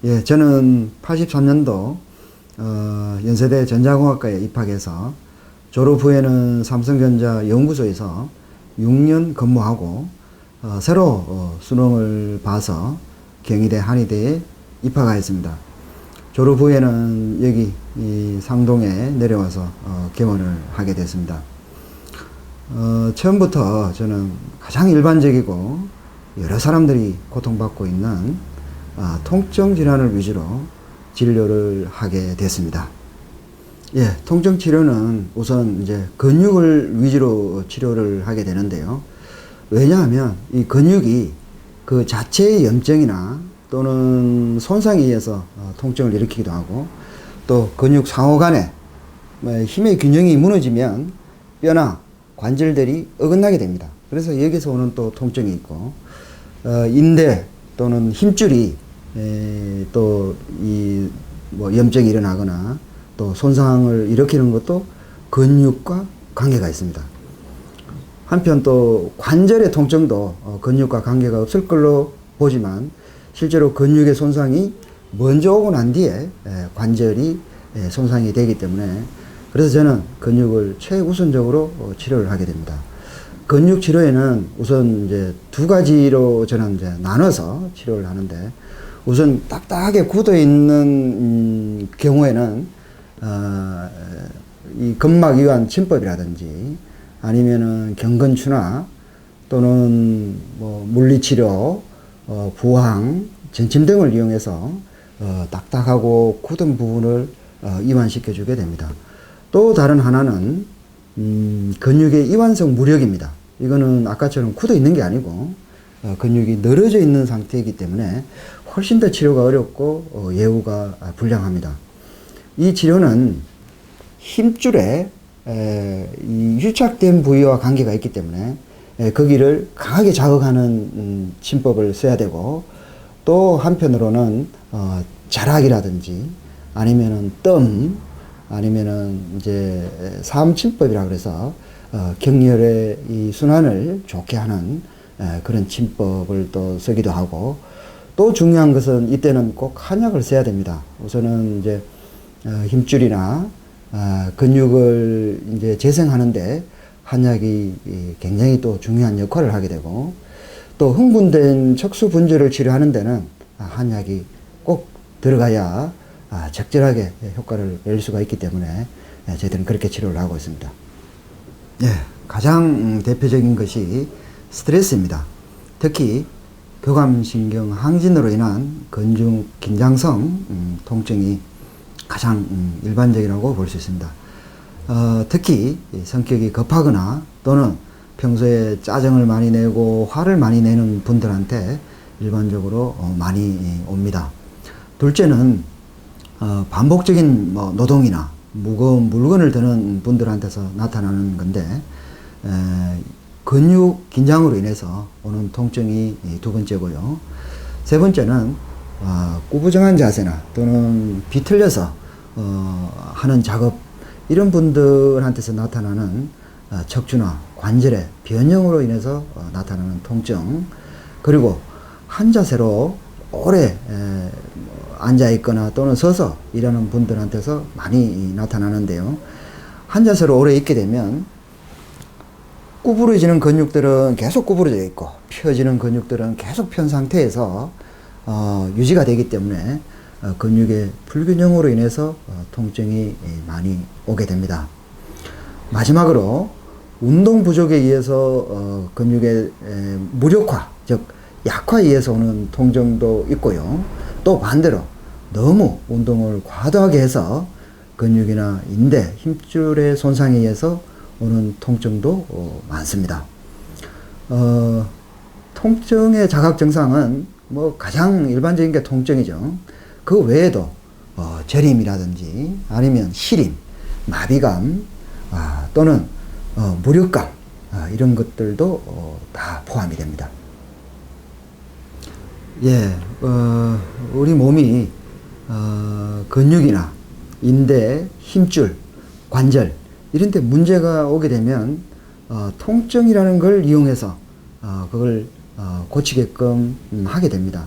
예, 저는 83년도 연세대 전자공학과에 입학해서 졸업 후에는 삼성전자 연구소에서 6년 근무하고 새로 수능을 봐서 경희대 한의대에 입학하였습니다. 졸업 후에는 여기 이 상동에 내려와서 개원을 하게 됐습니다. 처음부터 저는 가장 일반적이고 여러 사람들이 고통받고 있는 통증 질환을 위주로 진료를 하게 됐습니다. 예, 통증 치료는 우선 이제 근육을 위주로 치료를 하게 되는데요. 왜냐하면 이 근육이 그 자체의 염증이나 또는 손상에 의해서 통증을 일으키기도 하고, 또 근육 상호 간에 힘의 균형이 무너지면 뼈나 관절들이 어긋나게 됩니다. 그래서 여기서 오는 또 통증이 있고, 인대 또는 힘줄이 또 이 뭐 염증이 일어나거나 또 손상을 일으키는 것도 근육과 관계가 있습니다. 한편 또 관절의 통증도 근육과 관계가 없을 걸로 보지만, 실제로 근육의 손상이 먼저 오고 난 뒤에 관절이 손상이 되기 때문에, 그래서 저는 근육을 최우선적으로 치료를 하게 됩니다. 근육 치료에는 우선 이제 두 가지로 저는 이제 나눠서 치료를 하는데, 우선 딱딱하게 굳어 있는 경우에는 이 근막 이완 침법이라든지 아니면은 경근추나 또는 뭐 물리치료, 부항, 전침 등을 이용해서 딱딱하고 굳은 부분을 이완시켜 주게 됩니다. 또 다른 하나는 근육의 이완성 무력입니다. 이거는 아까처럼 굳어 있는 게 아니고 근육이 늘어져 있는 상태이기 때문에 훨씬 더 치료가 어렵고 예후가 불량합니다. 이 치료는 힘줄에 이 유착된 부위와 관계가 있기 때문에 거기를 강하게 자극하는 침법을 써야 되고, 또 한편으로는 자락이라든지 아니면은 뜸, 아니면은 이제 사음침법이라 그래서 경혈의 이 순환을 좋게 하는 그런 침법을 또 쓰기도 하고, 또 중요한 것은 이때는 꼭 한약을 써야 됩니다. 우선은 이제 힘줄이나 근육을 이제 재생하는데 한약이 굉장히 또 중요한 역할을 하게 되고, 또 흥분된 척수 분절을 치료하는 데는 한약이 꼭 들어가야 적절하게 효과를 낼 수가 있기 때문에 저희들은 그렇게 치료를 하고 있습니다. 예, 가장 대표적인 것이 스트레스입니다. 특히 교감신경 항진으로 인한 근육 긴장성 통증이 가장 일반적이라고 볼 수 있습니다. 특히 성격이 급하거나 또는 평소에 짜증을 많이 내고 화를 많이 내는 분들한테 일반적으로 많이 옵니다. 둘째는 반복적인 뭐 노동이나 무거운 물건을 드는 분들한테서 나타나는 건데, 근육 긴장으로 인해서 오는 통증이 두 번째고요. 세 번째는 꾸부정한 자세나 또는 비틀려서 하는 작업, 이런 분들한테서 나타나는 척추나 관절의 변형으로 인해서 나타나는 통증, 그리고 한 자세로 오래 앉아 있거나 또는 서서 일하는 분들한테서 많이 나타나는데요. 한 자세로 오래 있게 되면 구부러지는 근육들은 계속 구부러져 있고 펴지는 근육들은 계속 편 상태에서 유지가 되기 때문에 근육의 불균형으로 인해서 통증이 많이 오게 됩니다. 마지막으로 운동 부족에 의해서 근육의 무력화, 즉 약화에 의해서 오는 통증도 있고요. 또 반대로 너무 운동을 과도하게 해서 근육이나 인대, 힘줄의 손상에 의해서 오는 통증도 많습니다. 통증의 자각 증상은 뭐 가장 일반적인 게 통증이죠. 그 외에도 저림이라든지 아니면 시림, 마비감, 또는 무력감, 이런 것들도 다 포함이 됩니다. 예, 우리 몸이 근육이나 인대, 힘줄, 관절 이런 데 문제가 오게 되면 통증이라는 걸 이용해서 그걸 고치게끔 하게 됩니다.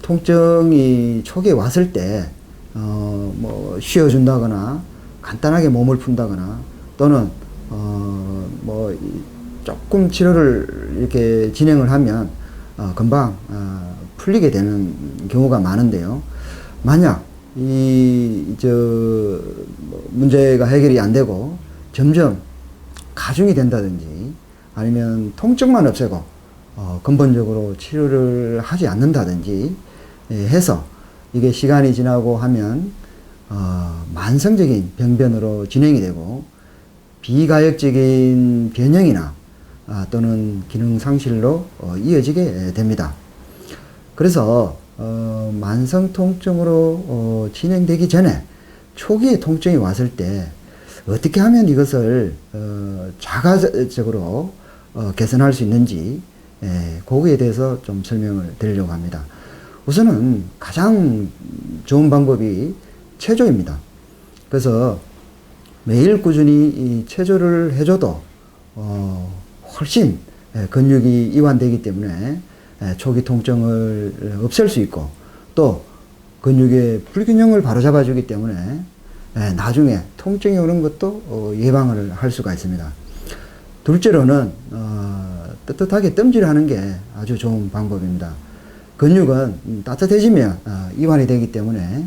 통증이 초기에 왔을 때, 뭐, 쉬어준다거나, 간단하게 몸을 푼다거나, 또는, 뭐, 조금 치료를 이렇게 진행을 하면, 금방, 풀리게 되는 경우가 많은데요. 만약, 문제가 해결이 안 되고, 점점 가중이 된다든지, 아니면 통증만 없애고, 근본적으로 치료를 하지 않는다든지 해서 이게 시간이 지나고 하면 만성적인 병변으로 진행이 되고 비가역적인 변형이나 또는 기능 상실로 이어지게 됩니다. 그래서 만성 통증으로 진행되기 전에 초기에 통증이 왔을 때 어떻게 하면 이것을 자가적으로 개선할 수 있는지 거기에 대해서 좀 설명을 드리려고 합니다. 우선은 가장 좋은 방법이 체조입니다. 그래서 매일 꾸준히 이 체조를 해줘도 훨씬 근육이 이완되기 때문에 초기 통증을 없앨 수 있고 또 근육의 불균형을 바로잡아 주기 때문에 나중에 통증이 오는 것도 예방을 할 수가 있습니다. 둘째로는 뜨뜻하게 뜸질하는 게 아주 좋은 방법입니다. 근육은 따뜻해지면 이완이 되기 때문에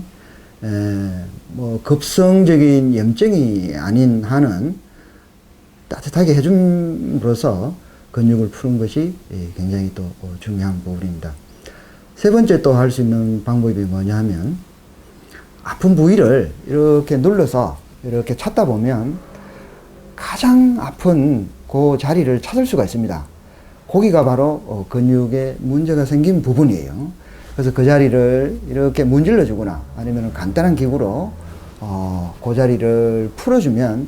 뭐 급성적인 염증이 아닌 한은 따뜻하게 해줌으로써 근육을 푸는 것이 굉장히 또 중요한 부분입니다. 세 번째 또 할 수 있는 방법이 뭐냐 하면 아픈 부위를 이렇게 눌러서 이렇게 찾다 보면 가장 아픈 그 자리를 찾을 수가 있습니다. 거기가 바로 근육에 문제가 생긴 부분이에요. 그래서 그 자리를 이렇게 문질러 주거나 아니면 간단한 기구로 그 자리를 풀어주면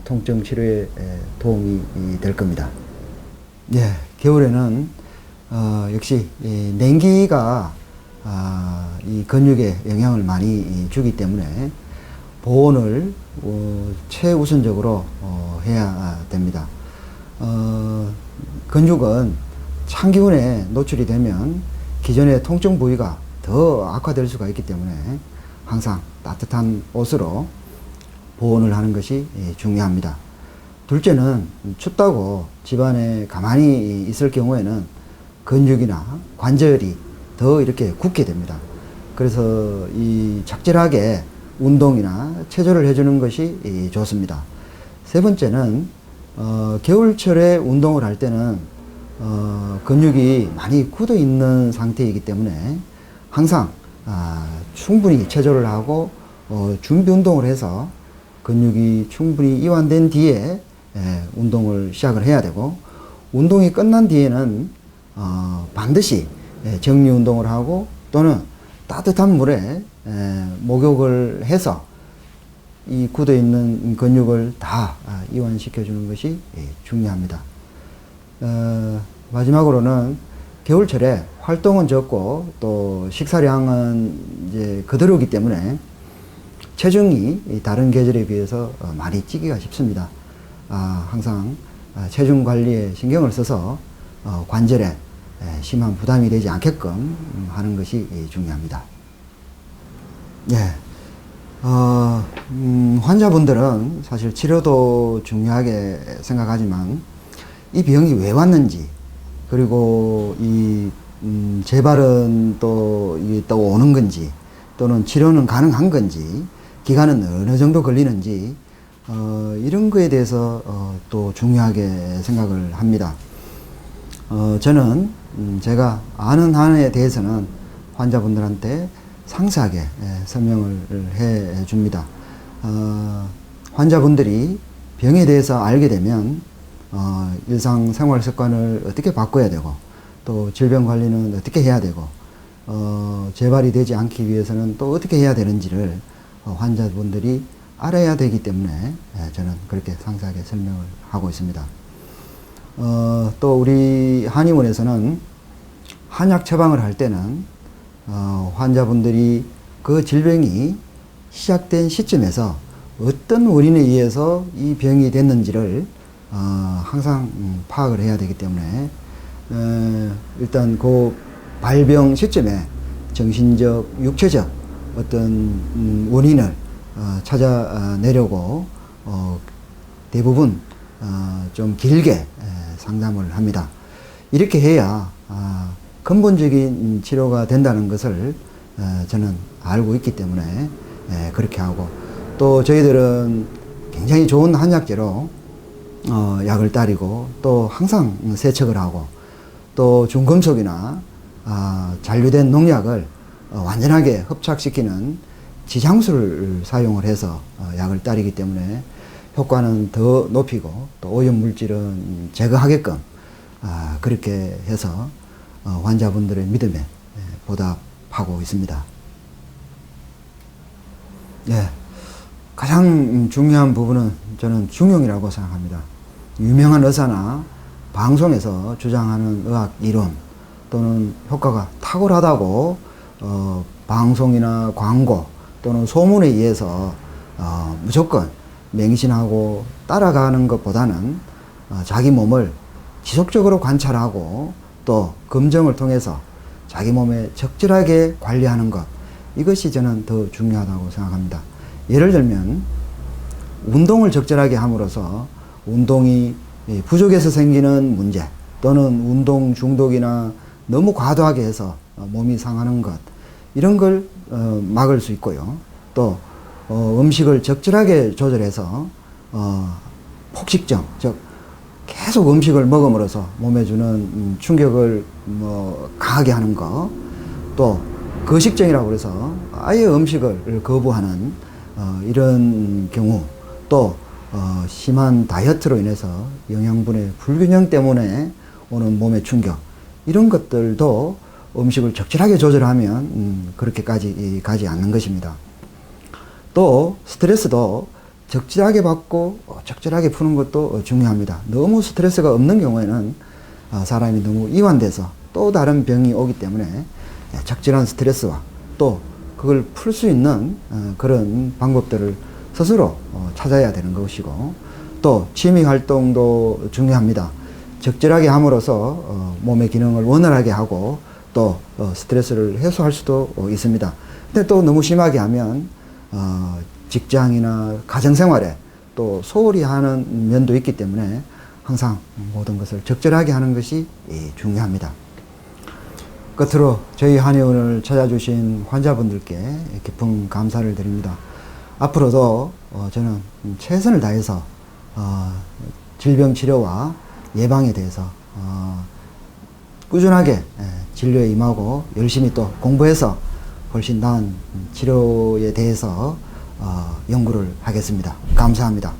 통증 치료에 도움이 될 겁니다. 예, 겨울에는 역시 냉기가 이 근육에 영향을 많이 주기 때문에 보온을 최우선적으로 해야 됩니다. 근육은 찬기운에 노출이 되면 기존의 통증 부위가 더 악화될 수가 있기 때문에 항상 따뜻한 옷으로 보온을 하는 것이 중요합니다. 둘째는 춥다고 집안에 가만히 있을 경우에는 근육이나 관절이 더 이렇게 굳게 됩니다. 그래서 이 적절하게 운동이나 체조를 해주는 것이 좋습니다. 세 번째는 겨울철에 운동을 할 때는 근육이 많이 굳어 있는 상태이기 때문에 항상 충분히 체조를 하고 준비 운동을 해서 근육이 충분히 이완된 뒤에 운동을 시작을 해야 되고 운동이 끝난 뒤에는 반드시 정리 운동을 하고 또는 따뜻한 물에 목욕을 해서 이 굳어 있는 근육을 다 이완시켜 주는 것이 중요합니다. 마지막으로는 겨울철에 활동은 적고 또 식사량은 이제 그대로이기 때문에 체중이 다른 계절에 비해서 많이 찌기가 쉽습니다. 항상 체중 관리에 신경을 써서 관절에 심한 부담이 되지 않게끔 하는 것이 중요합니다. 예. 환자분들은 사실 치료도 중요하게 생각하지만 이 병이 왜 왔는지 그리고 이 재발은 또 이게 또 오는 건지 또는 치료는 가능한 건지 기간은 어느 정도 걸리는지 이런 거에 대해서 또 중요하게 생각을 합니다. 저는 제가 아는 한에 대해서는 환자분들한테 상세하게 설명을 해 줍니다. 환자분들이 병에 대해서 알게 되면 일상생활 습관을 어떻게 바꿔야 되고 또 질병 관리는 어떻게 해야 되고 재발이 되지 않기 위해서는 또 어떻게 해야 되는지를 환자분들이 알아야 되기 때문에 저는 그렇게 상세하게 설명을 하고 있습니다. 또 우리 한의원에서는 한약 처방을 할 때는 환자분들이 그 질병이 시작된 시점에서 어떤 원인에 의해서 이 병이 됐는지를 항상 파악을 해야 되기 때문에 일단 그 발병 시점에 정신적, 육체적 어떤 원인을 찾아내려고 대부분 좀 길게 상담을 합니다. 이렇게 해야 근본적인 치료가 된다는 것을 저는 알고 있기 때문에 그렇게 하고, 또 저희들은 굉장히 좋은 한약재로 약을 따르고 또 항상 세척을 하고, 또 중금속이나 잔류된 농약을 완전하게 흡착시키는 지장수를 사용을 해서 약을 따르기 때문에 효과는 더 높이고 또 오염물질은 제거하게끔 그렇게 해서 환자분들의 믿음에 보답하고 있습니다. 예, 가장 중요한 부분은 저는 중용이라고 생각합니다. 유명한 의사나 방송에서 주장하는 의학 이론 또는 효과가 탁월하다고 방송이나 광고 또는 소문에 의해서 무조건 맹신하고 따라가는 것보다는 자기 몸을 지속적으로 관찰하고 또 검정을 통해서 자기 몸에 적절하게 관리하는 것, 이것이 저는 더 중요하다고 생각합니다. 예를 들면 운동을 적절하게 함으로써 운동이 부족해서 생기는 문제, 또는 운동 중독이나 너무 과도하게 해서 몸이 상하는 것, 이런 걸 막을 수 있고요. 또 음식을 적절하게 조절해서 폭식증, 즉 계속 음식을 먹음으로써 몸에 주는 충격을 강하게 하는 것, 또 거식증이라고 그래서 아예 음식을 거부하는 이런 경우, 또 심한 다이어트로 인해서 영양분의 불균형 때문에 오는 몸의 충격, 이런 것들도 음식을 적절하게 조절하면 그렇게까지 가지 않는 것입니다. 또 스트레스도 적절하게 받고 적절하게 푸는 것도 중요합니다. 너무 스트레스가 없는 경우에는 사람이 너무 이완돼서 또 다른 병이 오기 때문에 적절한 스트레스와 또 그걸 풀 수 있는 그런 방법들을 스스로 찾아야 되는 것이고, 또 취미 활동도 중요합니다. 적절하게 함으로써 몸의 기능을 원활하게 하고 또 스트레스를 해소할 수도 있습니다. 근데 또 너무 심하게 하면 직장이나 가정생활에 또 소홀히 하는 면도 있기 때문에 항상 모든 것을 적절하게 하는 것이 중요합니다. 끝으로 저희 한의원을 찾아주신 환자분들께 깊은 감사를 드립니다. 앞으로도 저는 최선을 다해서 질병 치료와 예방에 대해서 꾸준하게 진료에 임하고 열심히 또 공부해서 훨씬 나은 치료에 대해서 연구를 하겠습니다. 감사합니다.